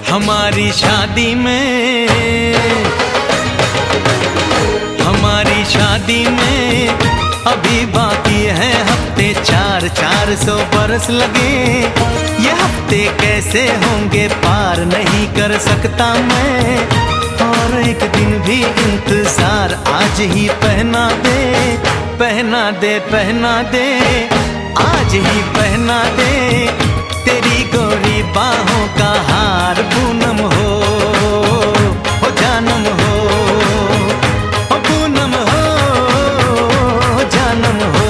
हमारी शादी में, हमारी शादी में अभी बाकी है हफ्ते 4 400 बरस लगे, ये हफ्ते कैसे होंगे पार नहीं कर सकता मैं। और एक दिन भी इंतजार आज ही पहना दे, पहना दे, पहना दे, आज ही पहना दे। तेरी गोरी बाहों का हार पूनम हो जानम हो, पूनम हो जानम हो।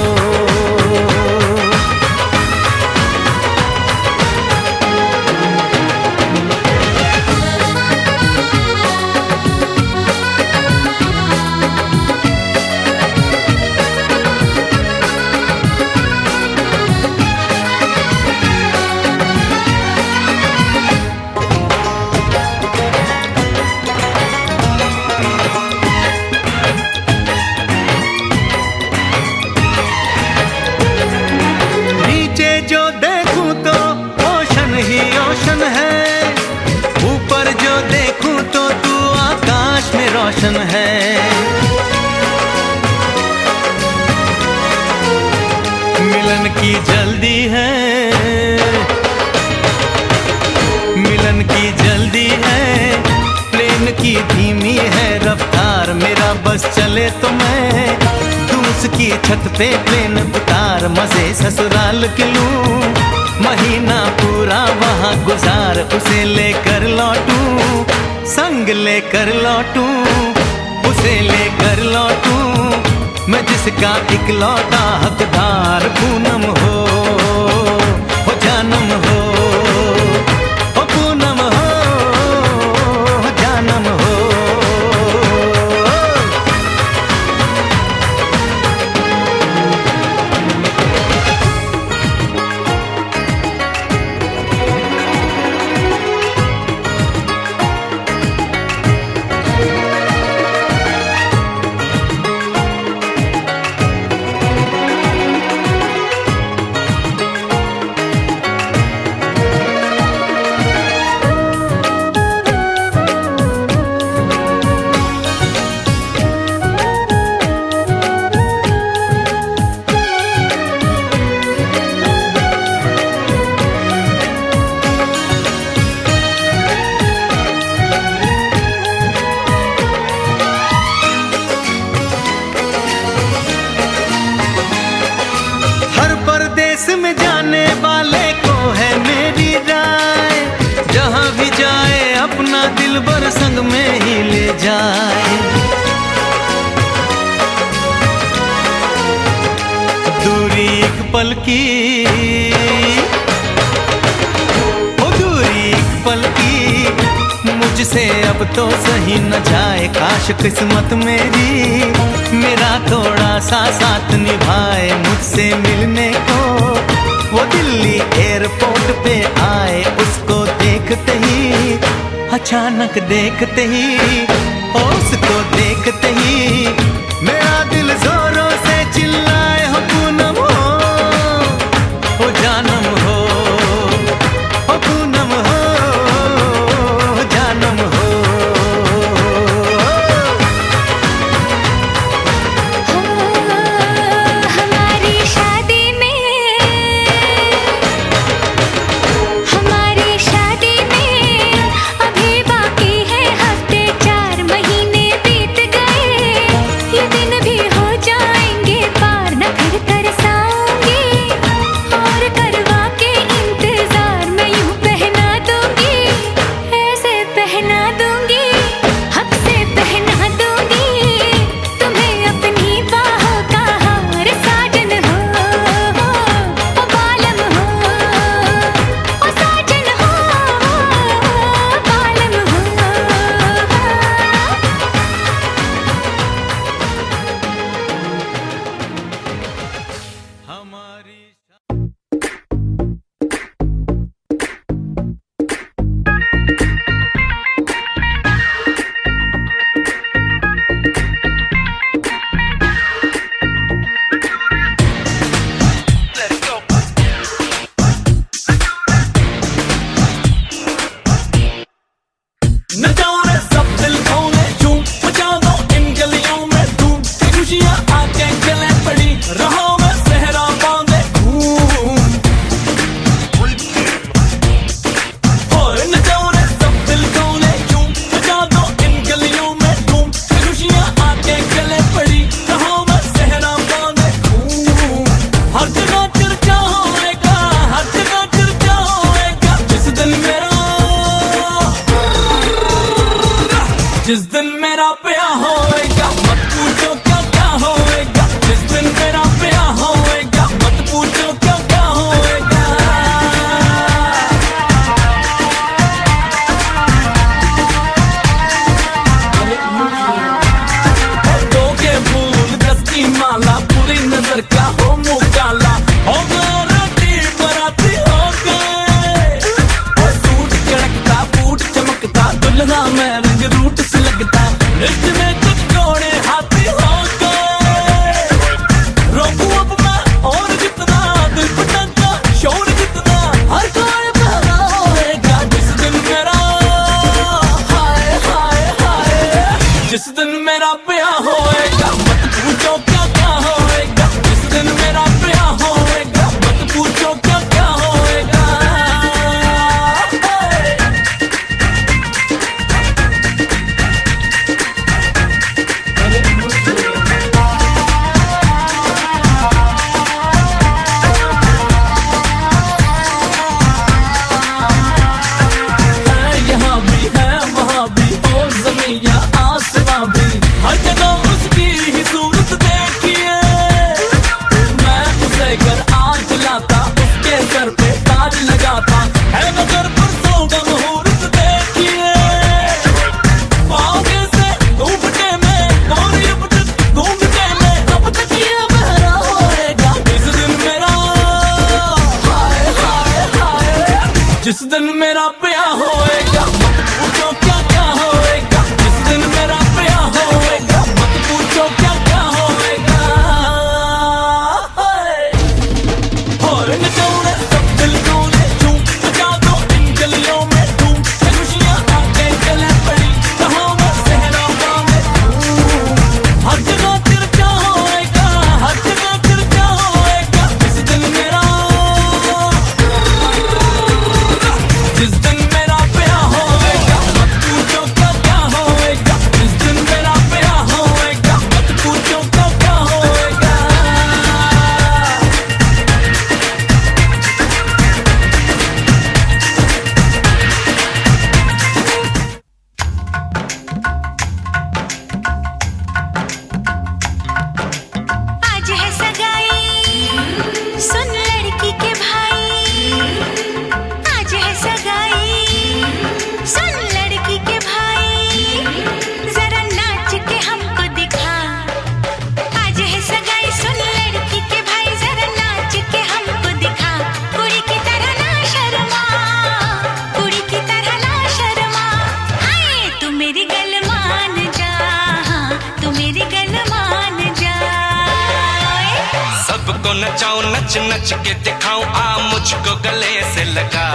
जो देखूं तो ओशन ही ओशन है, ऊपर जो देखूं तो तू आकाश में रोशन है। मिलन की जल्दी है, मिलन की जल्दी है, प्लेन की धीमी है रफ्तार। मेरा बस चले तो मैं उसकी छत पे प्लेन उतार, मजे ससुराल के लूं, महीना पूरा वहाँ गुजार। उसे लेकर लौटूं, संग लेकर लौटूं, उसे लेकर लौटूं, मैं जिसका इकलौता हकदार। पूनम हो जानम हो, पूनम हो जानम हो। में जाने वाले को है मेरी राय, जहां भी जाए अपना दिलबर संग में ही ले जाए। दूरी एक पल की, ओ दूरी एक पल की, मुझसे अब तो सही न जाए। काश किस्मत मेरी मेरा थोड़ा सा साथ निभाए, मुझसे मिलने को वो दिल्ली एयरपोर्ट पे आए। उसको देखते ही, अचानक देखते ही, उसको देखते ही मेरा दिल जोरों से चिल्लाए, हो पूनम हो जानम हो, पूनम हो जानम हो। हमारी शादी में अभी बाकी है हफ्ते 4 महीने बीत गए। मेरा ब्याह होएगा मत पूछो क्या क्या होएगा, जिस दिन मेरा ब्याह होएगा मत पूछो क्या क्या होएगा। दो के फूल 10 की माला, पूरी नजर का हो मुँह काला, हो गया रोटी बराती हो गए। और सूट चढ़कता बूट चमकता, दुल्हा में रंग रूट से लगता, इसमें कुछ जोड़े हाथी हो गए। रोकू अब मैं और जितना दिल पटकता शोर जितना, हर कोई बहरा होएगा जिस दिन मेरा हाय हाय हाय, जिस दिन मेरा ब्याह होएगा मत पूछो क्या क्या होएगा, जिस दिन मेरा ब्याह होएगा मत पूछो क्या क्या होएगा। यहाँ भी है वहाँ भी हो ज़मीन या आसमां भी, हर जगह उसकी ही सूरत देखिए। मैं उसे घर आज लाता, उसके सर पे ताज लगाता, है मगर परसों का मुहूर्त देखिए। आगे से घूमटे में गोरी घूमटे में अब तक ये बहरा होएगा, जिस दिन मेरा हाय हाय हाय, जिस दिन मेरा ब्याह होएगा मत पूछो क्या क्या होएगा, जिस दिन मेरा ब्याह होएगा मत पूछो क्या क्या होएगा। और नचौड़े सब दिल डोले, झूम मचा दो इन गलियों में धूम, ये खुशियाँ आके गले पड़ी, कहाँ वो सहरा पावे हर जगह चर्चा होएगा, हर जगह चर्चा होएगा, जिस दिन मेरा जिस दिन मेरा ब्याह होएगा मत पूछो क्या क्या होएगा, जिस दिन मेरा ब्याह होएगा मत पूछो क्या क्या होएगा। आज है सगाई सुन लड़की के भाई, आज है सगाई सुन लड़की के भाई, जरा नाच के हमको दिखा। आज है सगाई सुन लड़की के भाई, जरा नाच के हमको दिखा। कुड़ी की तरह ना शर्मा, कुड़ी की तरह ना शर्मा, हाय तू मेरी गल मान जा, तू मेरी गल मान जा। सबको नचाऊं नच नच के दिखाऊं, आ मुझको गले से लगा।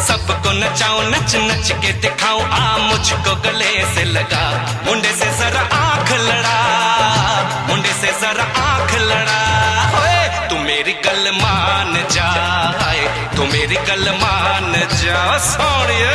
सबको नचाऊं नच नच के दिखाऊं, आ मुझको गले से लगा। मुंडे से जरा आंख लड़ा, मुंडे से जरा आंख लड़ा, ओए तू मेरी गल मान जा, तू मेरी गल मान जा सोनिए।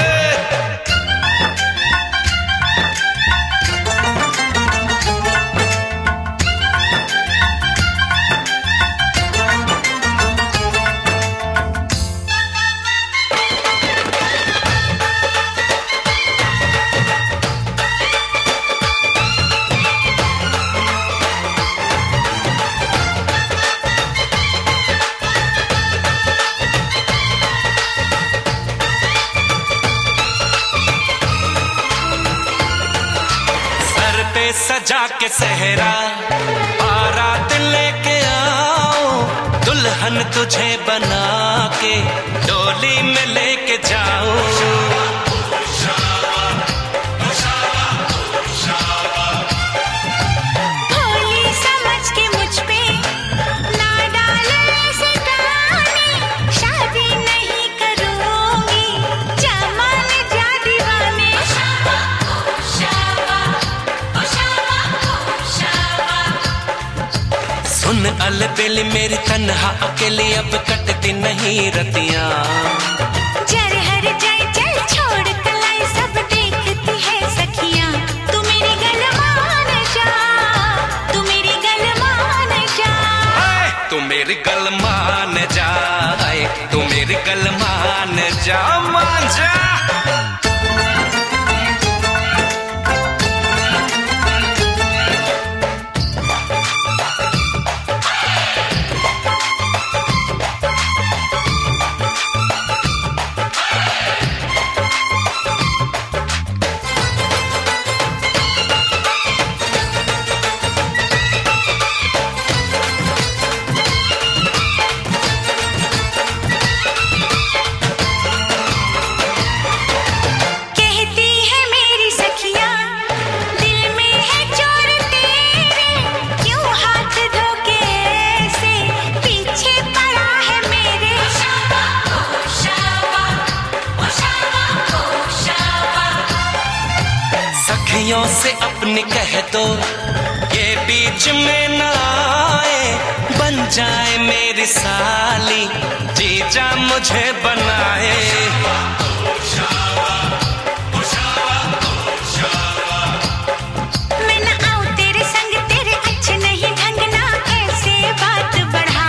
सर पे सजा के सहरा, बारात लेके आओ, दुल्हन तुझे बना के डोली में लेके जाओ। भोली समझ के मुझ पे ना डाले ऐसे गाने, शादी नहीं करूंगी जमान जा दीवाने। सुन अलबेली मेरी तन्हा अकेली, अब कटती नहीं रतियां। जर हर जाए चल छोड़ कलाई, सब देखती है सखियां। तू मेरी गल मान जा, तू मेरी गल मान जा। तू मेरी गल मान जा, तू मेरी गल मान जा, मान जा। सहेलियों से अपने कह दो ये बीच में ना आए, बन जाए मेरी साली, जीजा मुझे बनाए। मैं ना आऊं तेरे संग, तेरे अच्छे नहीं ढंग ना ऐसे बात बढ़ा।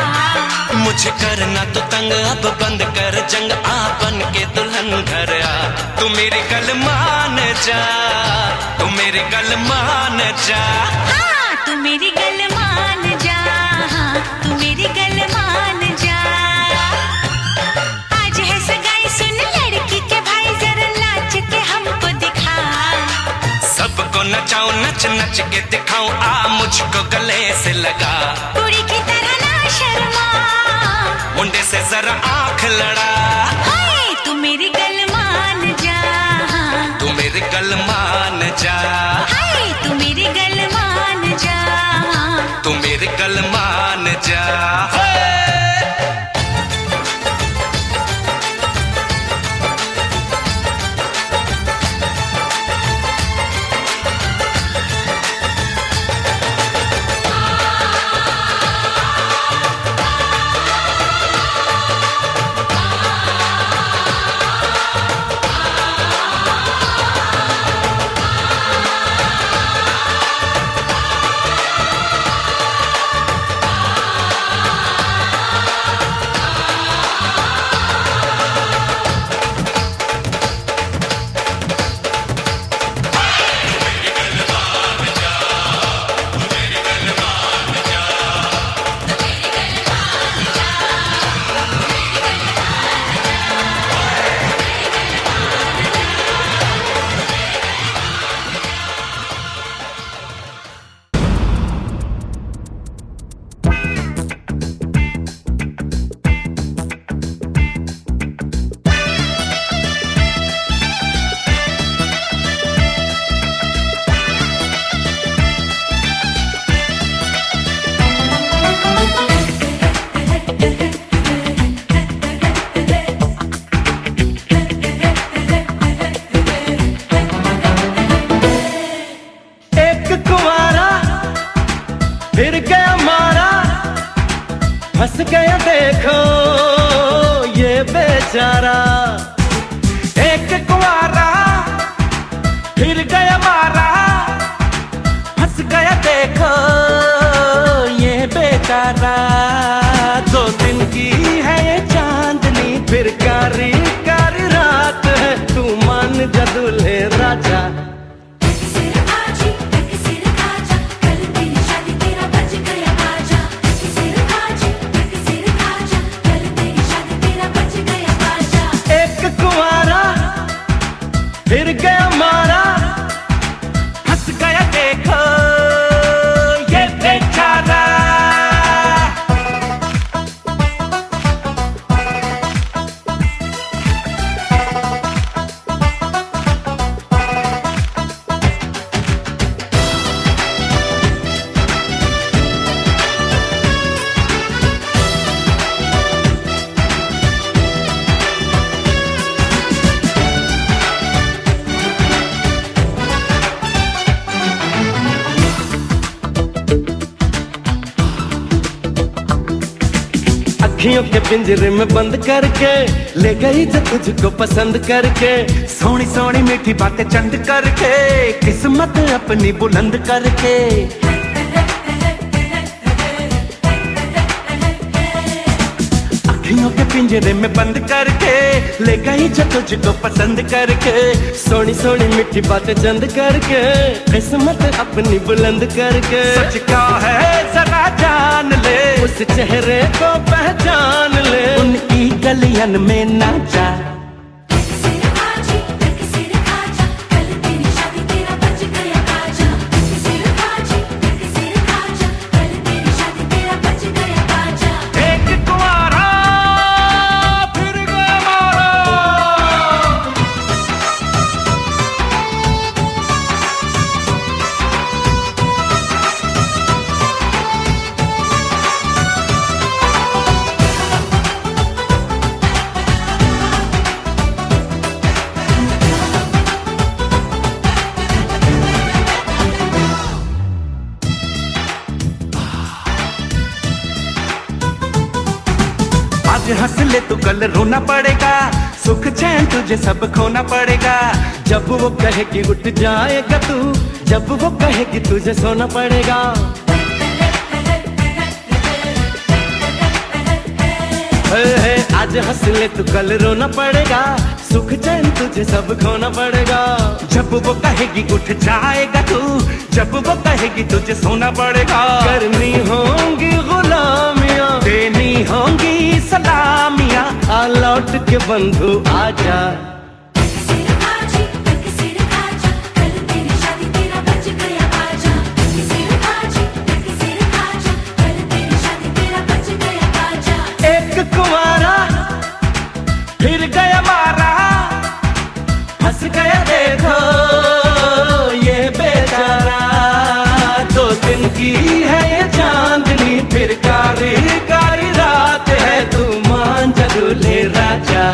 मुझे करना तो तंग, अब बंद कर जंग, आ बन के दुल्हन घर आ। तू मेरी गल मान जा, तू मेरी गल मान जा। हाँ तू मेरी गल मान जा, हाँ तू मेरी गल मान जा। आज है सगाई सुन लड़की के भाई, जरा नाच के हमको दिखा। सबको नचाऊं नच नच के दिखाऊं, आ मुझको गले से लगा। कुड़ी की तरह ना शर्मा, मुंडे से जरा आंख लड़ा। हाय तू मेरी गल मान जा, हाँ तू मेरी गल मान जा, हाय तू मेरी गल मान जा, हाँ तू मेरी गल मान जा। फिर गया मारा, फंस गया देखो ये बेचारा। एक कुंवारा फिर गया मारा, फंस गया देखो ये बेचारा। 2 दिन की है ये चांदनी, फिर कारी कारी रात है, तू मान जा दूल्हे राजा। फिर गया मारा, हंस गया देखो ये बेचारा। अखियों के पिंजरे में बंद करके ले गई जो तुझको पसंद करके, सोनी सोनी मीठी बातें चंद करके, किस्मत अपनी बुलंद करके। अखियों के पिंजरे में बंद करके ले गई जो तुझको पसंद करके, सोनी सोनी मीठी बातें चंद करके, किस्मत अपनी बुलंद करके। सच क्या है जरा जान ले, उस चेहरे को पहचान ले, उनकी गलियन में ना जा। आज हंस ले तो कल रोना पड़ेगा, सुख चैन तुझे सब खोना पड़ेगा। जब वो कहे कि उठ जाएगा तू, जब वो कहे कि तुझे सोना पड़ेगा। आज हंस ले तो कल रोना पड़ेगा, सुख चैन तुझे सब खोना पड़ेगा। जब वो कहेगी उठ जाएगा तू, जब वो कहेगी तुझे सोना पड़ेगा। करनी होंगी गुलामियां, देनी होंगी सलामियां, आ लौट के बंधु आजा। एक कुंवारा फिर गया मारा, हंस गया देखो ये बेचारा। 2 दिन की है ये चांदनी, फिर कारी कारी रात है, तू मान जा दूल्हे राजा।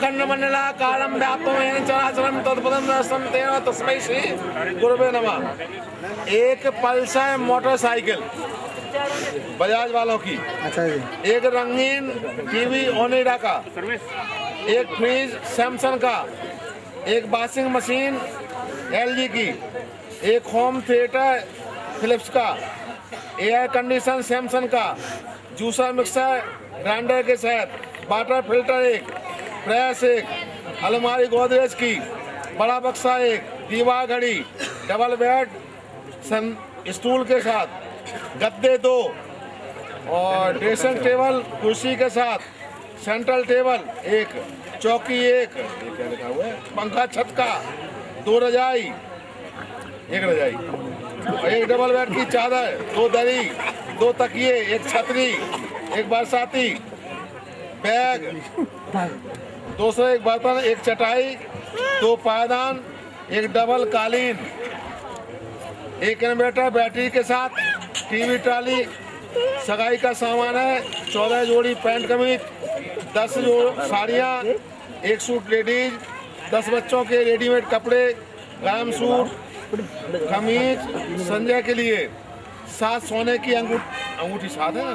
अखंड मंडला कालम व्याप्तम येन चराचरम तत्पदम दर्शनं तेन तस्मै श्री गुरुवे नमः। एक पल्सर मोटरसाइकिल बजाज वालों की, अच्छा जी। एक रंगीन टीवी ओनिडा का, एक फ्रिज सैमसंग का, एक वॉशिंग मशीन एलजी की, एक होम थिएटर फिलिप्स का, एयर कंडीशन सैमसंग का, जूसर मिक्सर ग्राइंडर के साथ, वाटर फिल्टर एक, प्रेस एक, अलमारी गोदरेज की, बड़ा बक्सा एक, दीवार घड़ी, डबल बेड स्टूल के साथ, गद्दे 2 और ड्रेसिंग टेबल कुर्सी के साथ, सेंट्रल टेबल एक, चौकी एक, क्या लिखा हुआ है, पंखा छत का, 2 रजाई, एक रजाई, एक डबल बेड की चादर, 2 दरी, 2 तकिए, एक छतरी, एक बरसाती बैग, 201 बर्तन, एक चटाई, 2 पायदान, एक डबल कालीन, एक इन्वर्टर बैटरी के साथ, टीवी ट्राली, सगाई का सामान है, 14 जोड़ी पैंट कमीज, 10 साड़ियाँ, 1 सूट लेडीज, 10 बच्चों के रेडीमेड कपड़े, गरम सूट, कमीज संजय के लिए, 7 सोने की अंगूठी 7 है ना,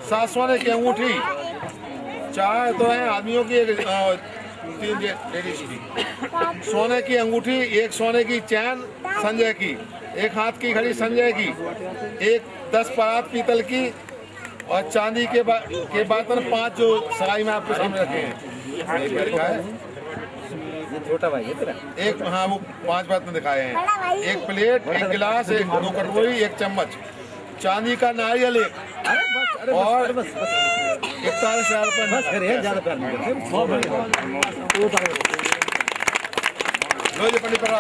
7 सोने की अंगूठी, 4 तो है आदमियों की, 3 लेडीज की, सोने की अंगूठी, 1 सोने की चैन संजय की, 1 हाथ की घड़ी संजय की, 1 10 परात पीतल की और चांदी के बर्तन 5 जो सगाई में आपके सामने रखे हैं, छोटा भाई है तेरा। एक, हाँ वो 5 बर्तन दिखाए हैं, 1 प्लेट, 1 गिलास, 2 कटोरी, 1 चम्मच, चांदी का नारियल एक, और 41,000 रुपये पंडित पकड़ा।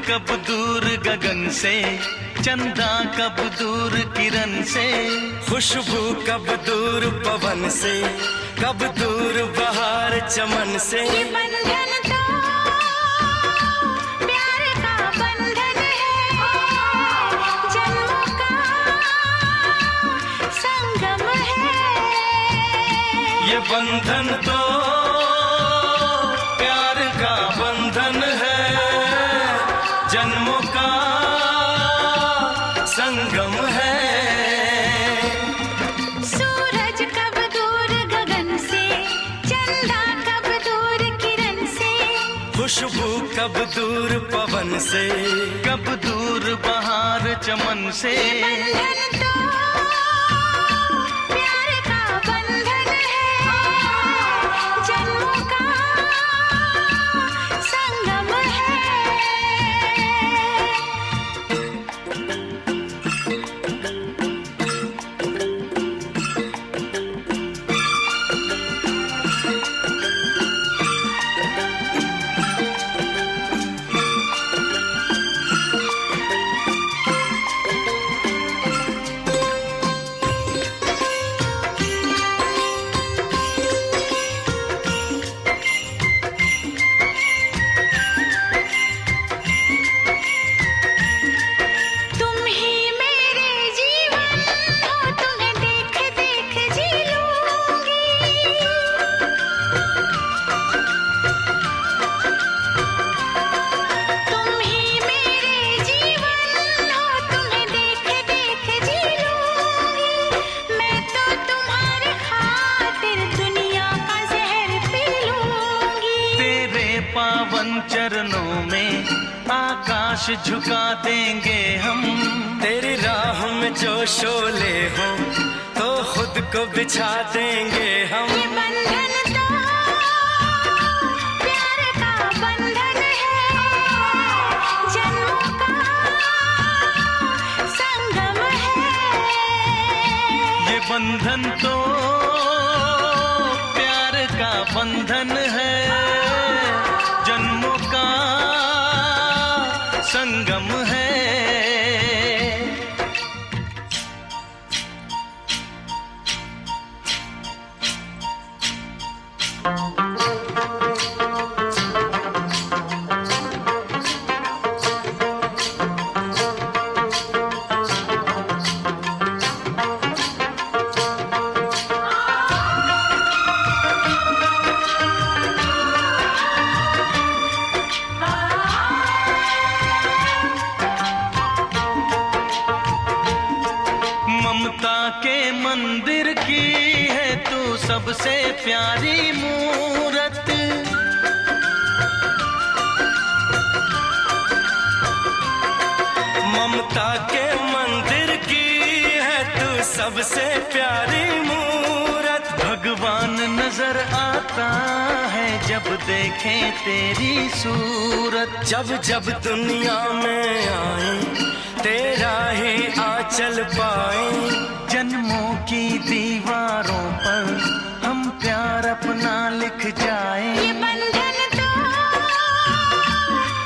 कब दूर गगन से, चंदा कब दूर किरण से, खुशबू कब दूर पवन से, कब दूर बहार चमन से। ये बंधन तो प्यार का बंधन है, जन्मों का संगम है। ये बंधन तो प्यार का बंधन है, जन्मों का संगम है। सूरज कब दूर गगन से, चंदा कब दूर किरण से, खुशबू कब दूर पवन से, कब दूर बहार चमन से। बंधन तो प्यार का बंधन है, जन्मों का संगम है। चरणों में आकाश झुका देंगे हम। तेरी राह में जो शोले हो तो खुद को बिछा देंगे हम। ये बंधन तो बंधन तो प्यार का बंधन है, जन्मों का संगम है। ममता के मंदिर की है तू सबसे प्यारी मूरत, ममता के मंदिर की है तू सबसे प्यारी मूरत। भगवान नजर आता है जब देखें तेरी सूरत, जब जब दुनिया में आए तेरा ही आंचल पाए। जन्मों की दीवारों पर हम प्यार अपना लिख जाए। ये बंधन तो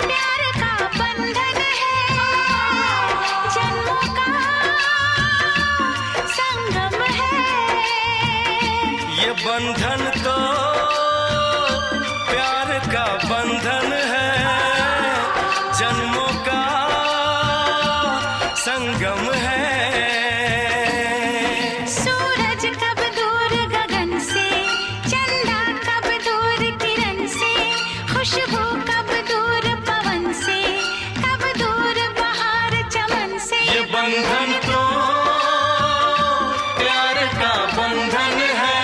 प्यार का बंधन है, जन्मों का संगम है। ये बंधन तो प्यार का बंधन है, जन्मों का संगम है। सूरज कब दूर गगन से, चंदा कब दूर किरण से, खुशबू कब दूर पवन से, कब दूर बहार चमन से। ये बंधन तो प्यार का बंधन है,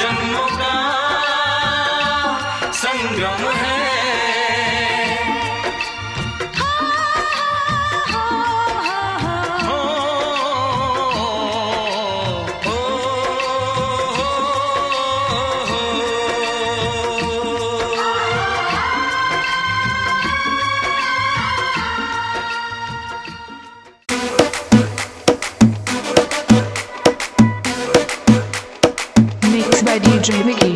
जन्मों का संगम है। Mixed by DJ Vicky.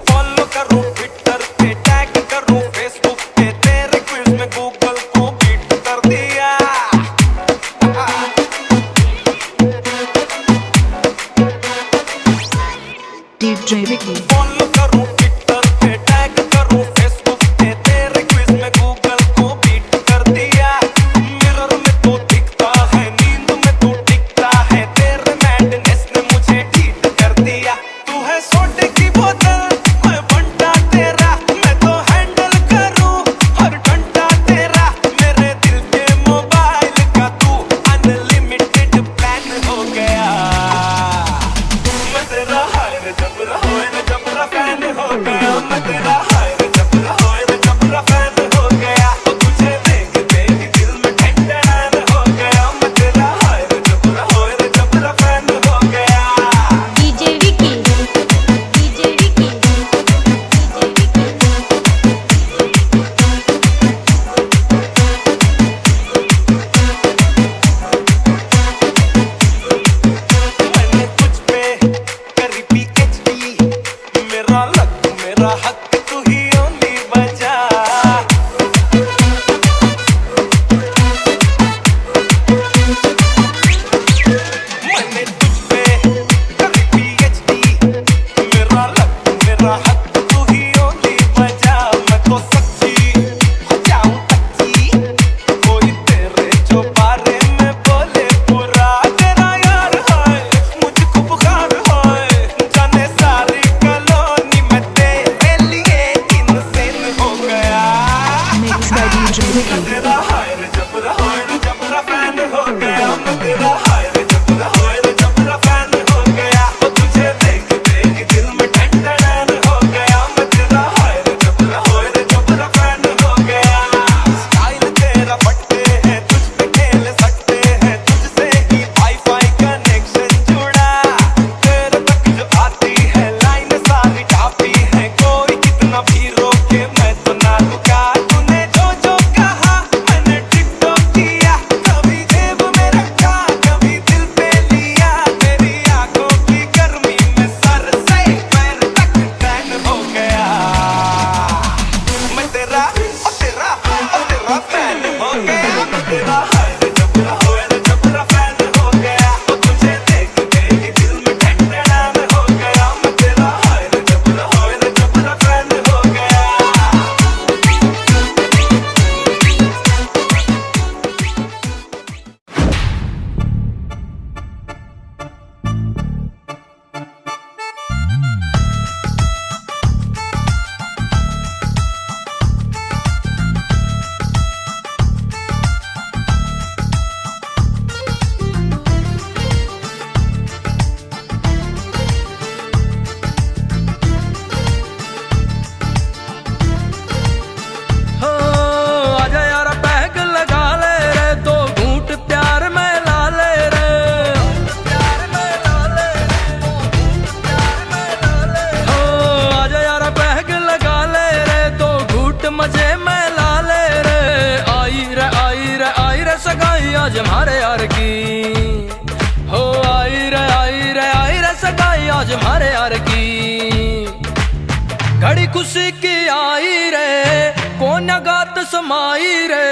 Follow करूं ट्विटर पे, टैग करूं फेसबुक पे, तेरे क्विज में गूगल को बीट कर दिया। DJ Vicky. फॉलो करूं ट्विटर पे, टैग करूं फेसबुक पे, तेरे क्विज में गूगल को बीट कर दिया। मिरर में तो दिखता है, नींद में तू टिकता है, तेरे मैडनेस ने मुझे हीट कर दिया। तू है सोडे की बोतल, मैं बंटा तेरा, मैं तो हैंडल करूं हर घंटा तेरा। मेरे दिल के मोबाइल का तू अनलिमिटेड प्लान हो गया। मैं तेरा हाय न जबरा, होए न जबरा, सगाई आज हमारे यार की। हो आई रे सगाई आज हमारे यार की। घड़ी खुशी की आई रे कौन गात समाई रे,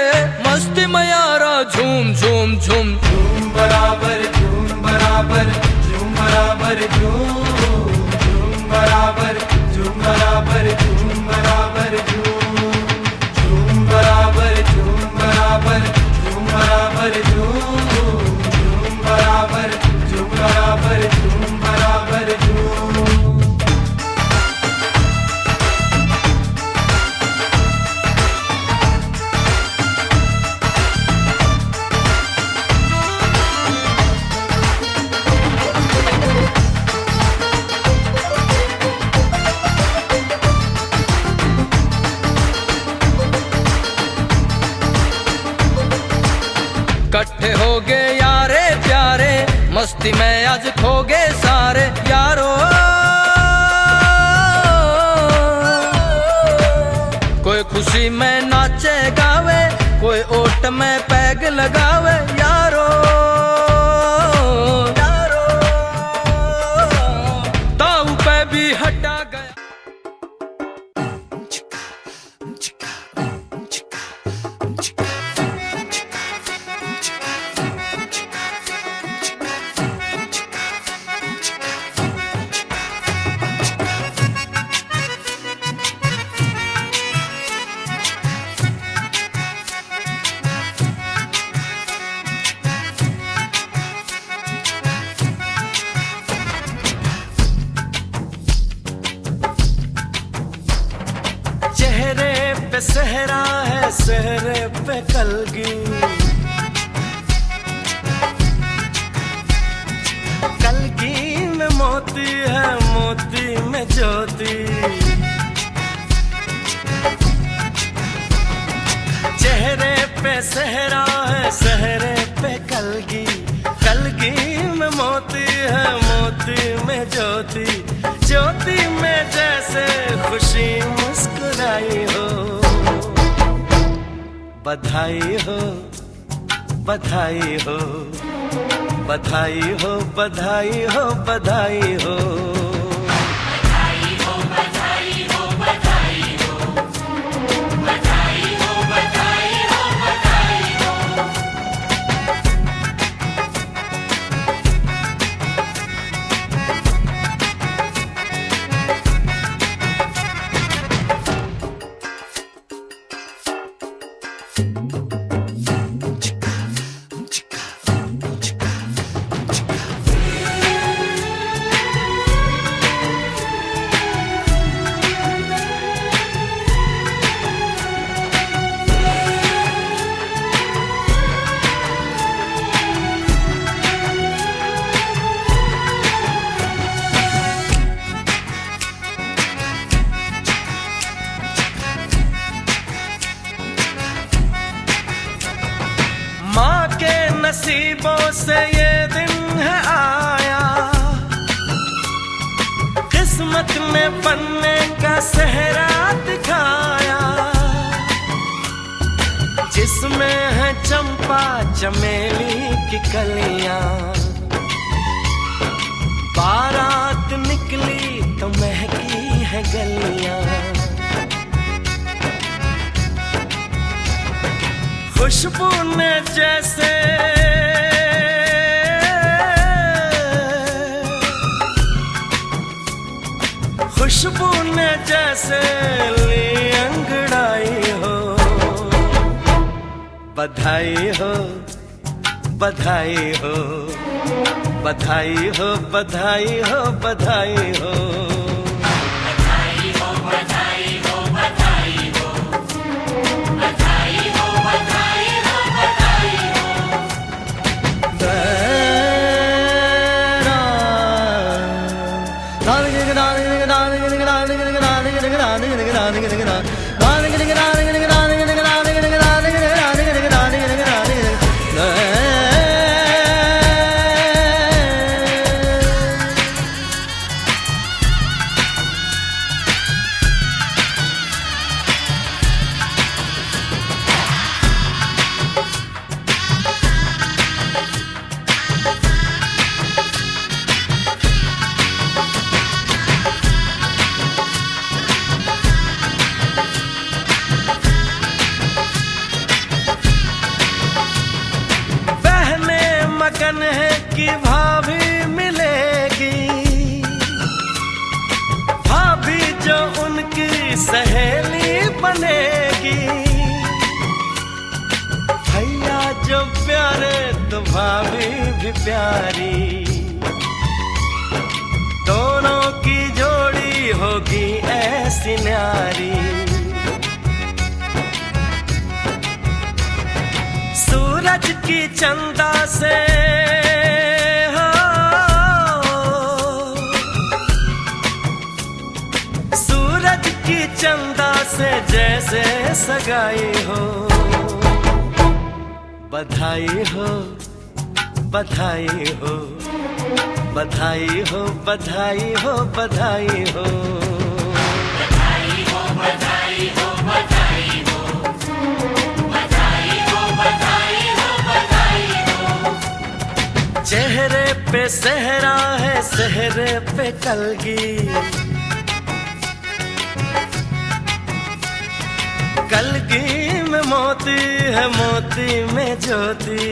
मस्ती में यारा झूम झूम झूम झूम बराबर झूम बराबर झूम बराबर झूम बराबर झूम बराबर झूम बराबर झूम बराबर झूम बराबर झूम बराबर झूम बराबर झूम बराबर झूम बराबर झूम। इकट्ठे हो गए यारे प्यारे, मस्ती में आज खो गए सारे यारो। कोई खुशी में नाचे गावे, कोई ओट में पैग लगावे यारो। ताऊ पे भी हटा गया। चेहरे पे सहरा है सहरे पे कलगी, कलगी में मोती है मोती में ज्योति। चेहरे पे सहरा है सहरे पे कलगी, कलगी में मोती है मोती में ज्योति। ज्योति में जैसे खुशी मुस्कुराई हो, बधाई हो बधाई हो बधाई हो बधाई हो बधाई हो। माँ के नसीबों से ये दिन है आया, किस्मत ने बनने का सेहरा दिखाया। जिसमें है चंपा चमेली की कलियां, बारात निकली तो महकी है गलियां। खुशबू ने जैसे खुशबू ने जैसे ली अंगड़ाई हो, बधाई हो बधाई हो बधाई हो बधाई हो बधाई हो। सुनहरे की भाभी मिलेगी, भाभी जो उनकी सहेली बनेगी। भैया जो प्यारे तो भाभी भी प्यारी, दोनों की जोड़ी होगी ऐसी न्यारी। सूरज की चंदा से हो, सूरज की चंदा से जैसे सगाई हो। बधाई हो, बधाई हो, बधाई हो, बधाई हो, बधाई हो। चेहरे पे सेहरा है, सेहरे पे कलगी, कलगी में मोती है, मोती में ज्योति।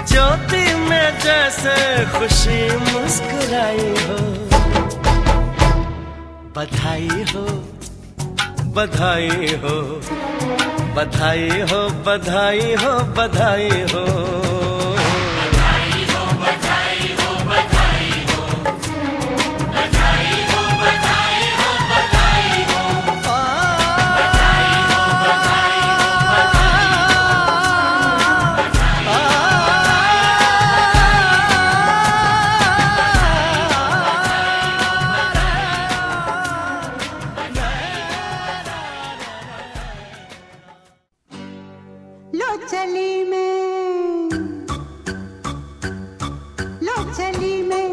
ज्योति में जैसे खुशी मुस्कुराई हो। बधाई हो, बधाई हो, बधाई हो, बधाई हो, बधाई हो। लो चली मैं, लो चली मैं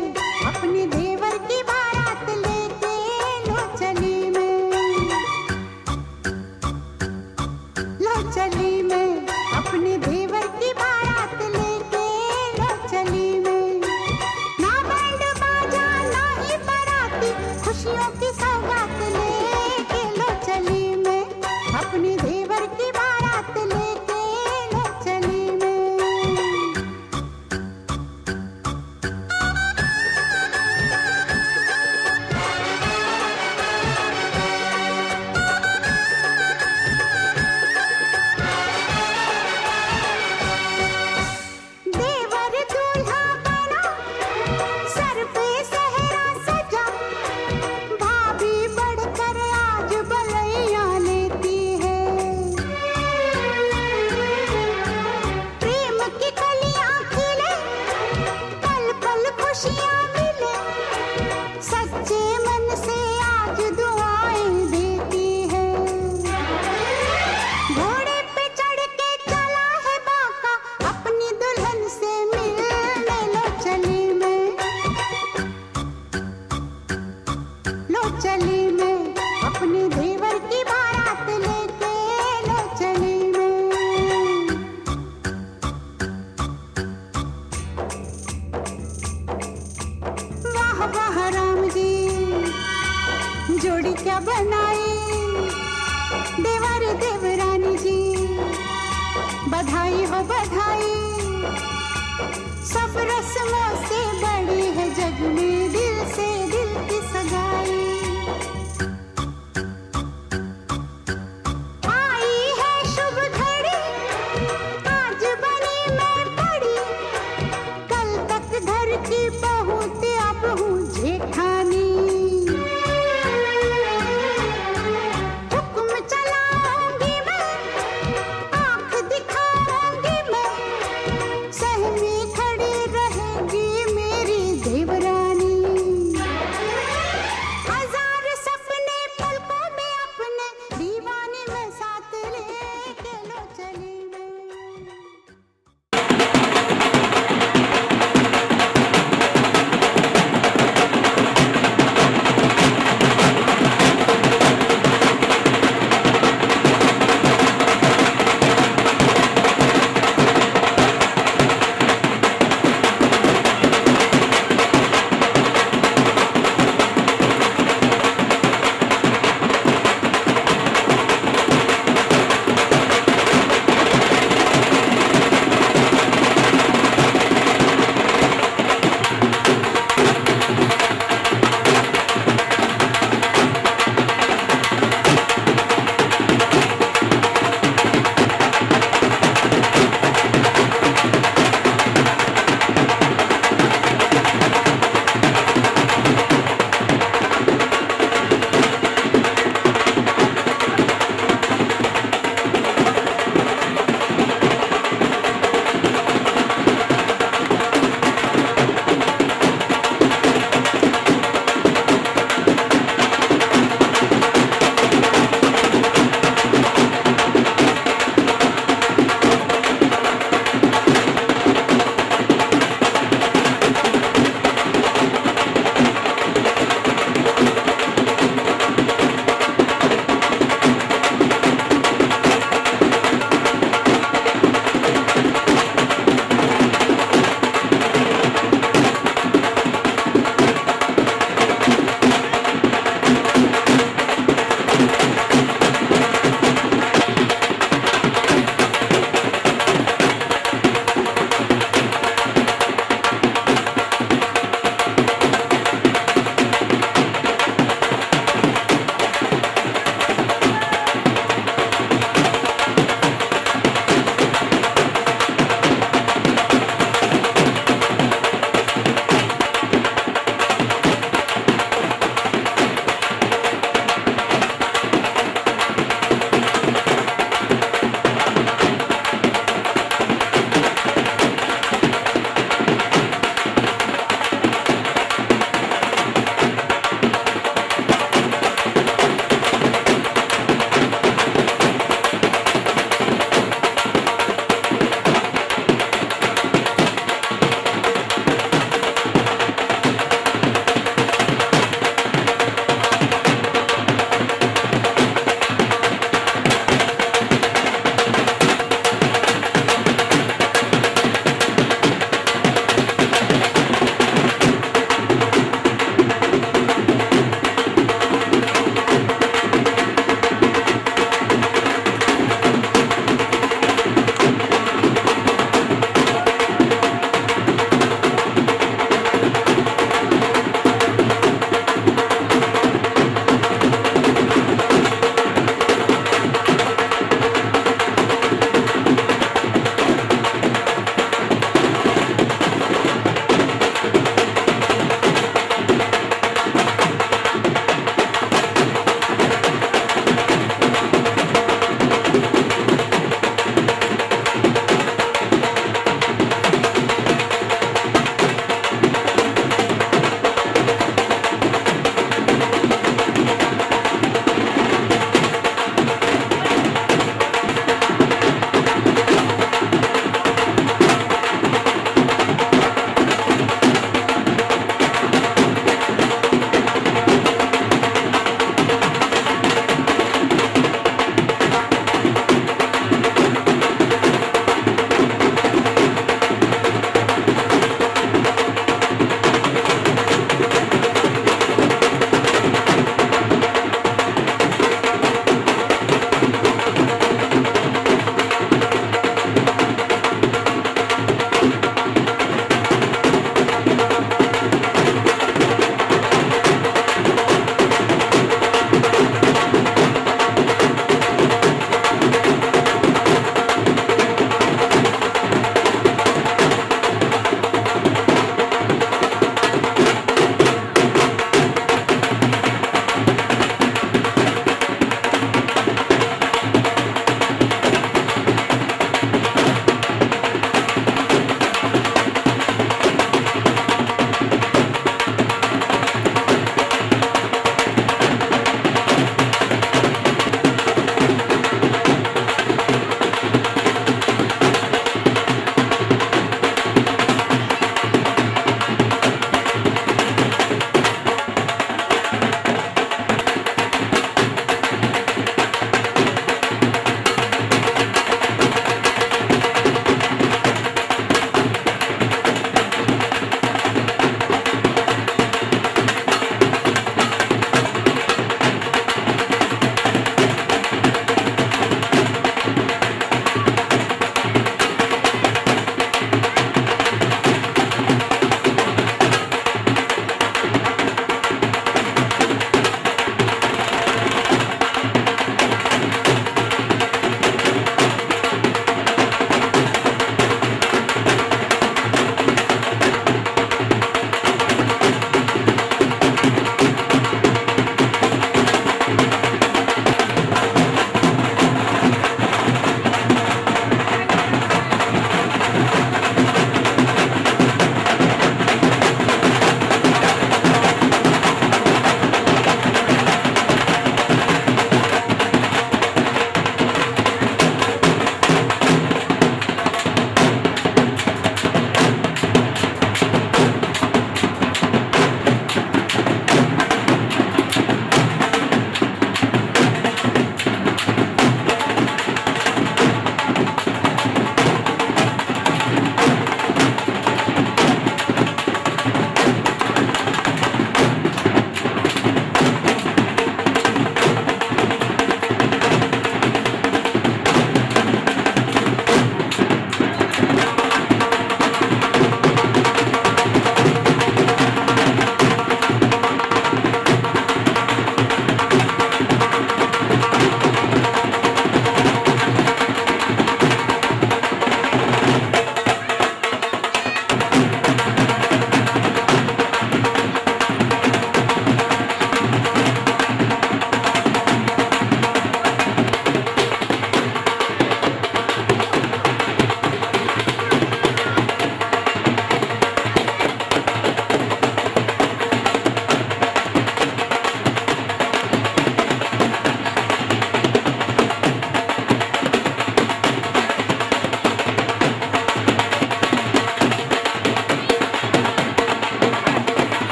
अपने देवर की बारात लेके। लो चली मैं, लो चली मैं अपने देवर की बारात लेके। लो चली मैं, ना बैंड बाजा ना ही बाराती, खुशियों की सौगात लेके। लो चली मैं अपने देवर की बारात लेके। जोड़ी क्या बनाई देवर देवरानी जी। बधाई हो बधाई, सब रस्मों से बड़ी है जग में दिल से दिल की सगाई। आई है शुभ घड़ी, आज बनी मैं बड़ी, कल तक घर की बहू ते अब हूँ जेठानी। दीवाने में